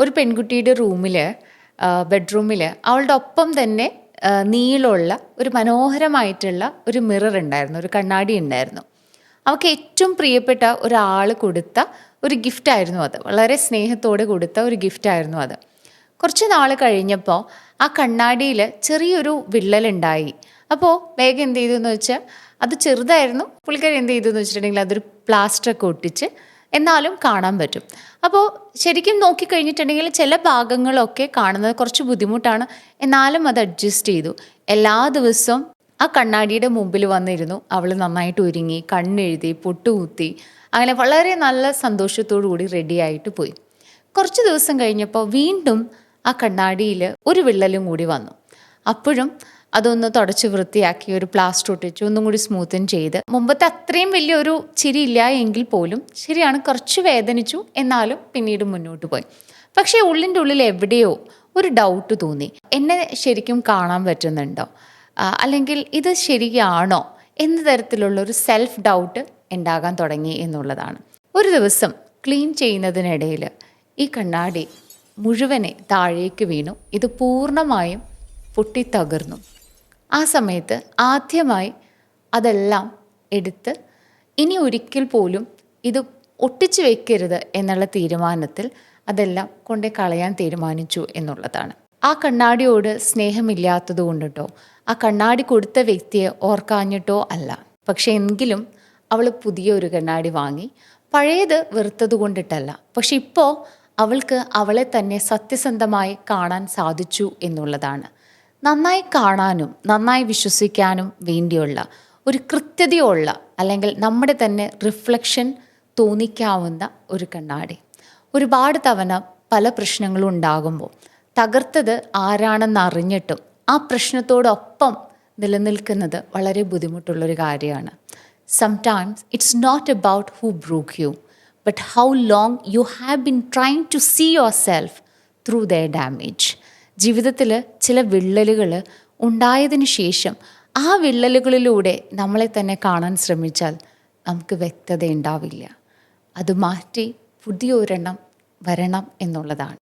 ഒരു പെൺകുട്ടിയുടെ ബെഡ്റൂമിൽ അവളുടെ ഒപ്പം തന്നെ നീളമുള്ള ഒരു മനോഹരമായിട്ടുള്ള ഒരു മിറർ ഉണ്ടായിരുന്നു, ഒരു കണ്ണാടി ഉണ്ടായിരുന്നു. അവൾക്ക് ഏറ്റവും പ്രിയപ്പെട്ട ഒരാൾ കൊടുത്ത ഒരു ഗിഫ്റ്റായിരുന്നു അത്. വളരെ സ്നേഹത്തോടെ കൊടുത്ത ഒരു ഗിഫ്റ്റായിരുന്നു അത്. കുറച്ച് നാൾ കഴിഞ്ഞപ്പോൾ ആ കണ്ണാടിയിൽ ചെറിയൊരു വിള്ളലുണ്ടായി. അപ്പോൾ വേഗം എന്ത് ചെയ്തു എന്ന് വെച്ചാൽ, അത് ചെറുതായിരുന്നു. പുള്ളിക്കാരി എന്ത് ചെയ്തു എന്ന് വെച്ചിട്ടുണ്ടെങ്കിൽ അതൊരു പ്ലാസ്റ്ററൊക്കെ ഒട്ടിച്ച് എന്നാലും കാണാൻ പറ്റും. അപ്പോൾ ശരിക്കും നോക്കിക്കഴിഞ്ഞിട്ടുണ്ടെങ്കിൽ ചില ഭാഗങ്ങളൊക്കെ കാണുന്നത് കുറച്ച് ബുദ്ധിമുട്ടാണ്, എന്നാലും അത് അഡ്ജസ്റ്റ് ചെയ്തു. എല്ലാ ദിവസവും ആ കണ്ണാടിയുടെ മുമ്പിൽ വന്നിരുന്നു. അവൾ നന്നായിട്ട് ഒരുങ്ങി, കണ്ണെഴുതി, പൊട്ടുകുത്തി, അങ്ങനെ വളരെ നല്ല സന്തോഷത്തോടു കൂടി റെഡിയായിട്ട് പോയി. കുറച്ച് ദിവസം കഴിഞ്ഞപ്പോൾ വീണ്ടും ആ കണ്ണാടിയിൽ ഒരു വിള്ളലും കൂടി വന്നു. അപ്പോഴും അതൊന്ന് തുടച്ച് വൃത്തിയാക്കി ഒരു പ്ലാസ്റ്റർ ഒട്ടിച്ച് ഒന്നും കൂടി സ്മൂത്തൻ ചെയ്ത്, മുമ്പത്തെ അത്രയും വലിയൊരു ചിരി ഇല്ല എങ്കിൽ പോലും ശരിയാണ്, കുറച്ച് വേദനിച്ചു, എന്നാലും പിന്നീട് മുന്നോട്ട് പോയി. പക്ഷേ ഉള്ളിൻ്റെ ഉള്ളിൽ എവിടെയോ ഒരു ഡൗട്ട് തോന്നി. എന്നെ ശരിക്കും കാണാൻ പറ്റുന്നുണ്ടോ, അല്ലെങ്കിൽ ഇത് ശരിയാണോ എന്ന തരത്തിലുള്ളൊരു സെൽഫ് ഡൗട്ട് ഉണ്ടാകാൻ തുടങ്ങി എന്നുള്ളതാണ്. ഒരു ദിവസം ക്ലീൻ ചെയ്യുന്നതിനിടയിൽ ഈ കണ്ണാടി മുഴുവനെ താഴേക്ക് വീണു. ഇത് പൂർണ്ണമായും പൊട്ടിത്തകർന്നു. ആ സമയത്ത് ആദ്യമായി അതെല്ലാം എടുത്ത് ഇനി ഒരിക്കൽ പോലും ഇത് ഒട്ടിച്ചു വെക്കരുത് എന്നുള്ള തീരുമാനത്തിൽ അതെല്ലാം കൊണ്ടേ കളയാൻ തീരുമാനിച്ചു എന്നുള്ളതാണ്. ആ കണ്ണാടിയോട് സ്നേഹമില്ലാത്തത് കൊണ്ടിട്ടോ, ആ കണ്ണാടി കൊടുത്ത വ്യക്തിയെ ഓർക്കാഞ്ഞിട്ടോ അല്ല. പക്ഷെ എങ്കിലും അവൾ പുതിയൊരു കണ്ണാടി വാങ്ങി. പഴയത് വെറുത്തത് കൊണ്ടിട്ടല്ല, പക്ഷെ ഇപ്പോൾ അവൾക്ക് അവളെ തന്നെ സത്യസന്ധമായി കാണാൻ സാധിച്ചു എന്നുള്ളതാണ്. നന്നായി കാണാനും നന്നായി വിശ്വസിക്കാനും വേണ്ടിയുള്ള ഒരു കൃത്യതയുള്ള, അല്ലെങ്കിൽ നമ്മുടെ തന്നെ റിഫ്ലക്ഷൻ തോന്നിക്കാവുന്ന ഒരു കണ്ണാടി. ഒരുപാട് തവണ പല പ്രശ്നങ്ങളും ഉണ്ടാകുമ്പോൾ തകർത്തത് ആരാണെന്ന് അറിഞ്ഞിട്ടും ആ പ്രശ്നത്തോടൊപ്പം നിലനിൽക്കുന്നത് വളരെ ബുദ്ധിമുട്ടുള്ളൊരു കാര്യമാണ്. Sometimes it's not about who broke you, but how long you have been trying to see yourself through their damage. ജീവിതത്തിൽ ചില വിള്ളലുകൾ ഉണ്ടായതിന് ശേഷം ആ വിള്ളലുകളിലൂടെ നമ്മളെ തന്നെ കാണാൻ ശ്രമിച്ചാൽ നമുക്ക് വ്യക്തത ഉണ്ടാവില്ല. അത് മാറ്റി പുതിയൊരെണ്ണം വരണം എന്നുള്ളതാണ്.